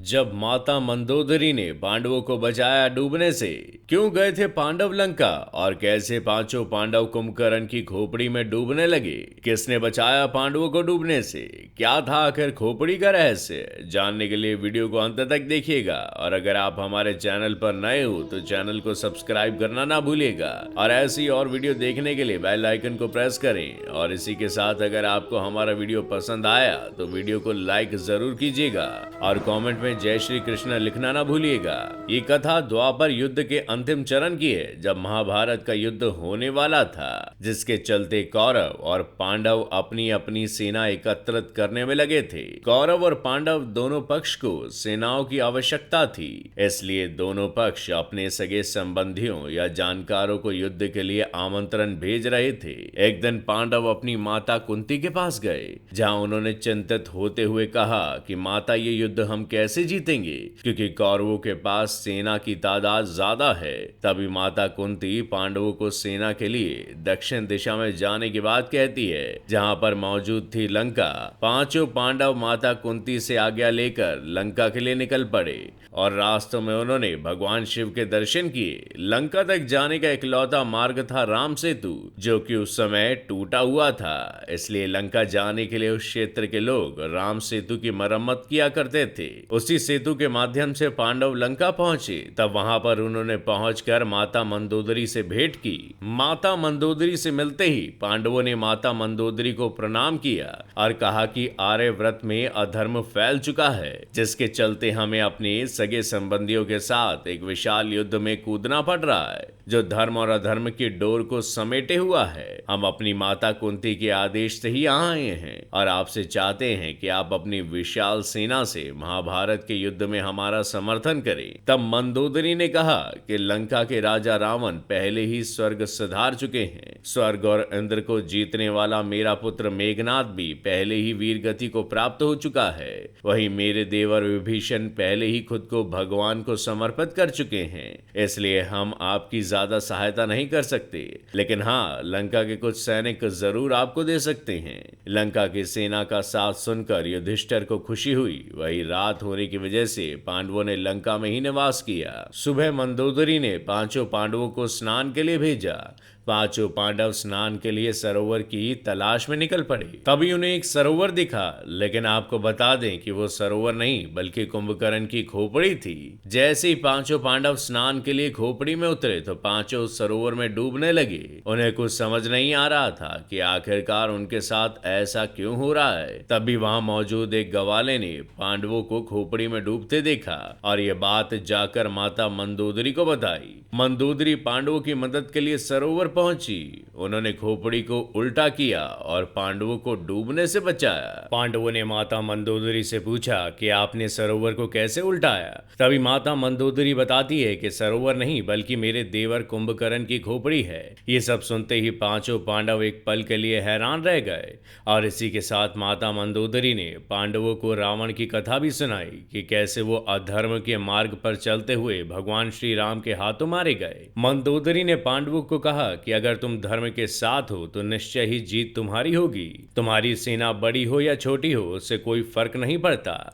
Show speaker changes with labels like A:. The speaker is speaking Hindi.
A: जब माता मंदोदरी ने पांडवों को बचाया डूबने से, क्यों गए थे पांडव लंका और कैसे पांचों पांडव कुंभकर्ण की खोपड़ी में डूबने लगे, किसने बचाया पांडवों को डूबने से, क्या था आखिर खोपड़ी का रहस्य, जानने के लिए वीडियो को अंत तक देखिएगा। और अगर आप हमारे चैनल पर नए हो तो चैनल को सब्सक्राइब करना ना भूलिएगा और ऐसी और वीडियो देखने के लिए बेल आइकन को प्रेस करें। और इसी के साथ अगर आपको हमारा वीडियो पसंद आया तो वीडियो को लाइक जरूर कीजिएगा और कमेंट में जय श्री कृष्ण लिखना ना भूलिएगा। ये कथा द्वापर युद्ध के अंतिम चरण की है, जब महाभारत का युद्ध होने वाला था, जिसके चलते कौरव और पांडव अपनी अपनी सेना एकत्रित करने में लगे थे। कौरव और पांडव दोनों पक्ष को सेनाओं की आवश्यकता थी, इसलिए दोनों पक्ष अपने सगे संबंधियों या जानकारों को युद्ध के लिए आमंत्रण भेज रहे थे। एक दिन पांडव अपनी माता कुंती के पास गए, जहां उन्होंने चिंतित होते हुए कहा कि माता, ये युद्ध हम कैसे जीतेंगे, क्योंकि कौरवों के पास सेना की तादाद ज्यादा है। तभी माता कुंती पांडवों को सेना के लिए दक्षिण दिशा में जाने की बात कहती है, जहां पर मौजूद थी लंका। पांचों पांडव माता कुंती से आज्ञा लेकर लंका के लिए निकल पड़े और रास्तों में उन्होंने भगवान शिव के दर्शन किए। लंका तक जाने का इकलौता मार्ग था राम सेतु, जो कि उस समय टूटा हुआ था, इसलिए लंका जाने के लिए उस क्षेत्र के लोग राम सेतु की मरम्मत किया करते थे। उसी सेतु के माध्यम से पांडव लंका पहुंचे। तब वहां पर उन्होंने पहुंचकर माता मंदोदरी से भेंट की। माता मंदोदरी से मिलते ही पांडवों ने माता मंदोदरी को प्रणाम किया और कहा कि आर्यव्रत में अधर्म फैल चुका है, जिसके चलते हमें अपने सगे संबंधियों के साथ एक विशाल युद्ध में कूदना पड़ रहा है, जो धर्म और अधर्म की डोर को समेटे हुआ है। हम अपनी माता कुंती के आदेश से ही यहाँ आए हैं और आपसे चाहते हैं कि आप अपनी विशाल सेना से महाभारत के युद्ध में हमारा समर्थन करें। तब मंदोदरी ने कहा कि लंका के राजा रावण पहले ही स्वर्ग सिधार चुके हैं। स्वर्ग और इंद्र को जीतने वाला मेरा पुत्र मेघनाद भी पहले ही वीर गति को प्राप्त हो चुका है। वही मेरे देवर विभीषण पहले ही खुद को भगवान को समर्पित कर चुके हैं, इसलिए हम आपकी ज्यादा सहायता नहीं कर सकते, लेकिन हाँ, लंका के कुछ सैनिक जरूर आपको दे सकते हैं। लंका की सेना का साथ सुनकर युधिष्ठिर को खुशी हुई। वही रात होने की वजह से पांडवों ने लंका में ही निवास किया। सुबह मंदोदरी ने पांचों पांडवों को स्नान के लिए भेजा। पांचों पांडव स्नान के लिए सरोवर की तलाश में निकल पड़े। तभी उन्हें एक सरोवर दिखा, लेकिन आपको बता दें कि वो सरोवर नहीं बल्कि कुंभकर्ण की खोपड़ी थी। जैसे ही पांचों पांडव स्नान के लिए खोपड़ी में उतरे तो पांचों उस सरोवर में डूबने लगे। उन्हें कुछ समझ नहीं आ रहा था कि आखिरकार उनके साथ ऐसा क्यों हो रहा है। तभी वहां मौजूद एक गवाले ने पांडवों को खोपड़ी में डूबते देखा और ये बात जाकर माता मंदोदरी को बताई। मंदोदरी पांडवों की मदद के लिए सरोवर पहुंची। उन्होंने खोपड़ी को उल्टा किया और पांडवों को डूबने से बचाया। पांडवों ने माता मंदोदरी से पूछा कि आपने सरोवर को कैसे उल्टाया। तभी माता मंदोदरी बताती है कि सरोवर नहीं बल्कि मेरे देवर कुंभकर्ण की खोपड़ी है। ये सब सुनते ही पांचों पांडव एक पल के लिए हैरान रह गए और इसी के साथ माता मंदोदरी ने पांडवों को रावण की कथा भी सुनाई कि कैसे वो अधर्म के मार्ग पर चलते हुए भगवान श्री राम के हाथों मारे गए। मंदोदरी ने पांडवों को कहा कि अगर तुम धर्म के साथ हो तो निश्चय ही जीत तुम्हारी होगी। तुम्हारी सेना बड़ी हो या छोटी हो, उससे कोई फर्क नहीं पड़ता।